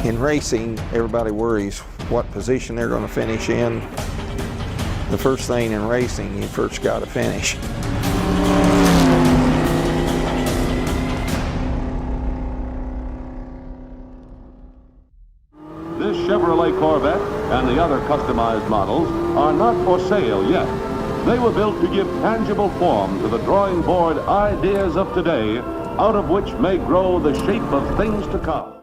In racing, everybody worries what position they're going to finish in. The first thing in racing, you first got to finish. This Chevrolet Corvette and the other customized models are not for sale yet. They were built to give tangible form to the drawing board ideas of today, out of which may grow the shape of things to come.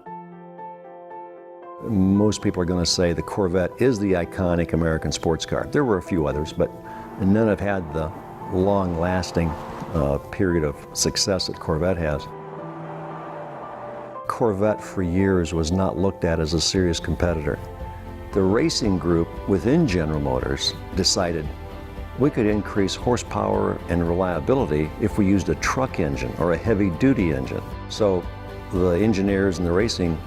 Most people are going to say the Corvette is the iconic American sports car. There were a few others, but none have had the long-lasting period of success that Corvette has. Corvette for years was not looked at as a serious competitor. The racing group within General Motors decided we could increase horsepower and reliability if we used a truck engine or a heavy-duty engine. So the engineers and the racing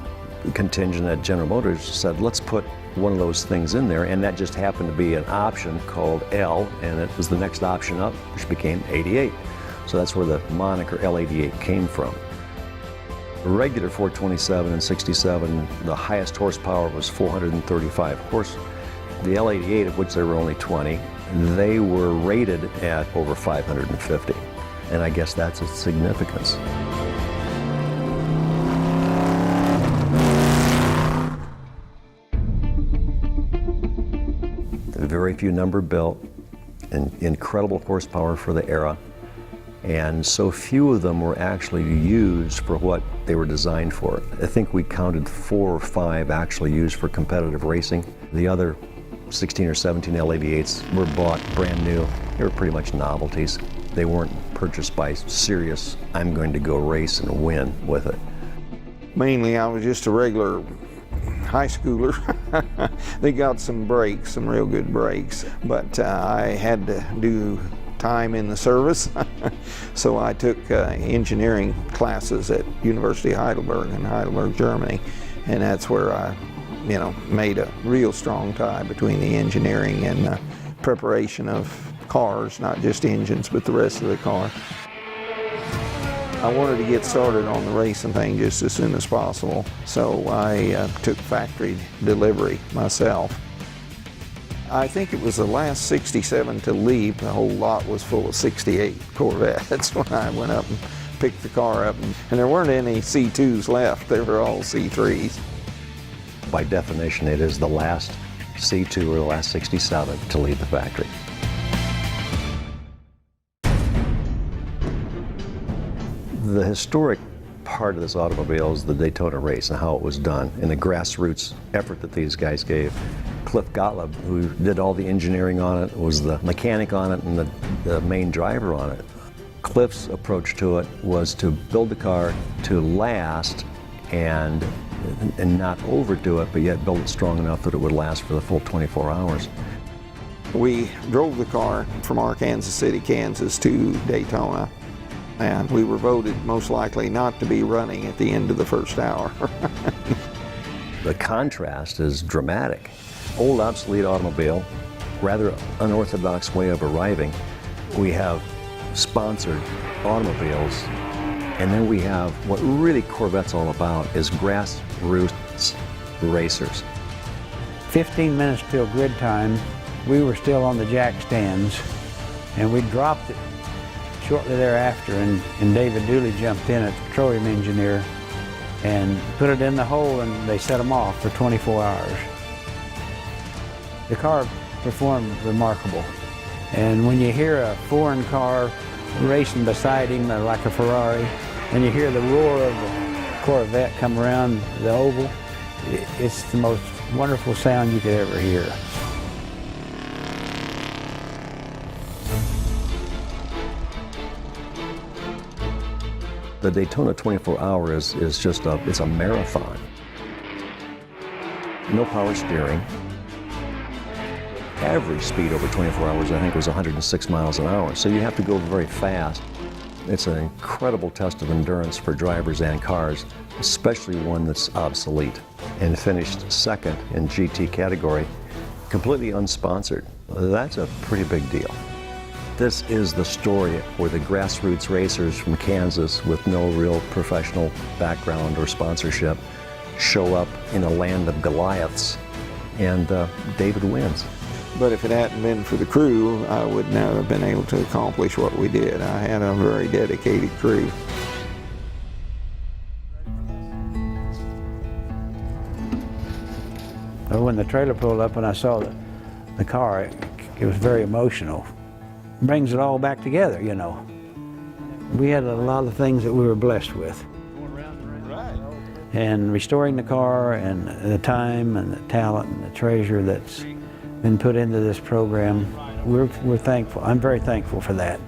contingent at General Motors said, let's put one of those things in there, and that just happened to be an option called L, and it was the next option up, which became 88. So that's where the moniker L88 came from. The regular 427 and 67, the highest horsepower was 435 horse. The L88, of which there were only 20, they were rated at over 550. And I guess that's its significance. Very few number built, and incredible horsepower for the era, and so few of them were actually used for what they were designed for. I think we counted 4 or 5 actually used for competitive racing. The other 16 or 17 L88s were bought brand new. They were pretty much novelties. They weren't purchased by serious, I'm going to go race and win with it. Mainly I was just a regular high schooler. They got some brakes, some real good brakes, but I had to do time in the service. So I took engineering classes at University of Heidelberg in Heidelberg, Germany, and that's where I made a real strong tie between the engineering and preparation of cars, not just engines, but the rest of the car. I wanted to get started on the racing thing just as soon as possible, so I took factory delivery myself. I think it was the last 67 to leave. The whole lot was full of 68 Corvettes when I went up and picked the car up, and there weren't any C2s left. They were all C3s. By definition, it is the last C2 or the last 67 to leave the factory. The historic part of this automobile is the Daytona race and how it was done, and the grassroots effort that these guys gave. Cliff Gottlieb, who did all the engineering on it, was the mechanic on it and the main driver on it. Cliff's approach to it was to build the car to last and not overdo it, but yet build it strong enough that it would last for the full 24 hours. We drove the car from Arkansas City, Kansas to Daytona, and we were voted most likely not to be running at the end of the first hour. The contrast is dramatic. Old, obsolete automobile, rather unorthodox way of arriving. We have sponsored automobiles, and then we have what really Corvette's all about is grassroots racers. 15 minutes till grid time, we were still on the jack stands, and we dropped it shortly thereafter, and David Dooley jumped in as petroleum engineer and put it in the hole, and they set them off for 24 hours. The car performed remarkable, and when you hear a foreign car racing beside him like a Ferrari, and you hear the roar of the Corvette come around the oval, it's the most wonderful sound you could ever hear. The Daytona 24 Hour is just it's a marathon. No power steering. Average speed over 24 hours, I think, was 106 miles an hour. So you have to go very fast. It's an incredible test of endurance for drivers and cars, especially one that's obsolete. And finished second in GT category, completely unsponsored. That's a pretty big deal. This is the story where the grassroots racers from Kansas with no real professional background or sponsorship show up in a land of Goliaths, and David wins. But if it hadn't been for the crew, I would never have been able to accomplish what we did. I had a very dedicated crew. When the trailer pulled up and I saw the car, it was very emotional. Brings it all back together, you know. We had a lot of things that we were blessed with. And restoring the car and the time and the talent and the treasure that's been put into this program, we're thankful. I'm very thankful for that.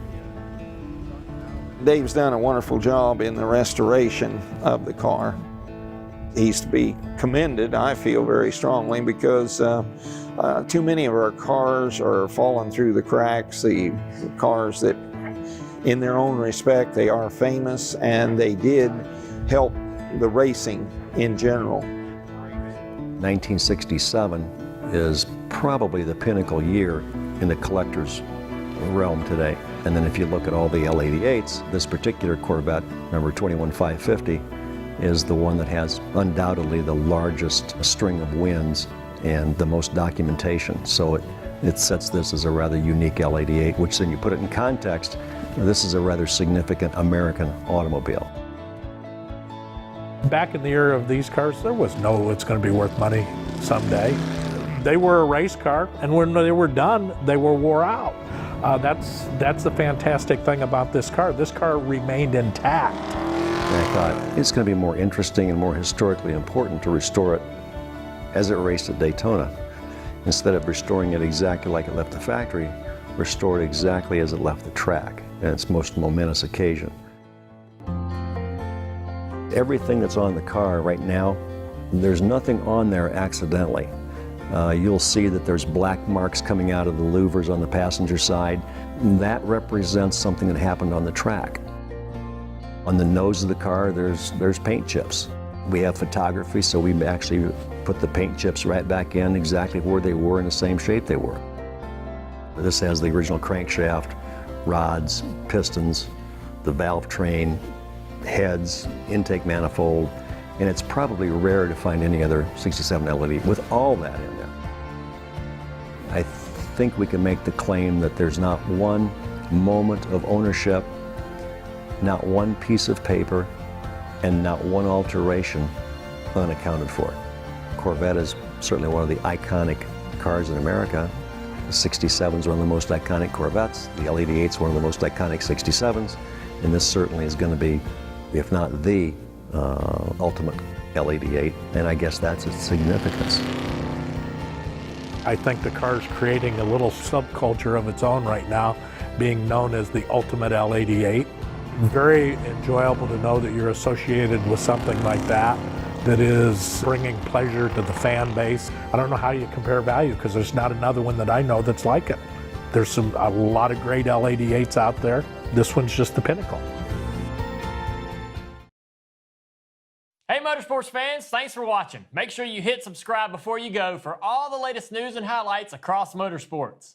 Dave's done a wonderful job in the restoration of the car. He's to be commended, I feel very strongly, because too many of our cars are falling through the cracks. The cars that, in their own respect, they are famous and they did help the racing in general. 1967 is probably the pinnacle year in the collector's realm today. And then if you look at all the L88s, this particular Corvette, number 21550, is the one that has undoubtedly the largest string of wins and the most documentation. So it sets this as a rather unique L88, which then you put it in context, this is a rather significant American automobile. Back in the era of these cars, there was no it's going to be worth money someday. They were a race car, and when they were done, they were wore out. That's the fantastic thing about this car. This car remained intact. And I thought it's going to be more interesting and more historically important to restore it as it raced at Daytona. Instead of restoring it exactly like it left the factory, restore it exactly as it left the track, and its most momentous occasion. Everything that's on the car right now, there's nothing on there accidentally. You'll see that there's black marks coming out of the louvers on the passenger side. That represents something that happened on the track. On the nose of the car, there's paint chips. We have photography, so we actually put the paint chips right back in exactly where they were in the same shape they were. This has the original crankshaft, rods, pistons, the valve train, heads, intake manifold, and it's probably rare to find any other 67 L88 with all that in there. I think we can make the claim that there's not one moment of ownership, not one piece of paper, and not one alteration unaccounted for. Corvette is certainly one of the iconic cars in America. The 67 is one of the most iconic Corvettes. The L88 is one of the most iconic 67s. And this certainly is going to be, if not the ultimate L88. And I guess that's its significance. I think the car's creating a little subculture of its own right now, being known as the ultimate L88. Very enjoyable to know that you're associated with something like that is bringing pleasure to the fan base. I don't know how you compare value, because there's not another one that I know that's like it. There's a lot of great L88s out there. This one's just the pinnacle. Hey Motorsports fans, thanks for watching. Make sure you hit subscribe before you go for all the latest news and highlights across motorsports.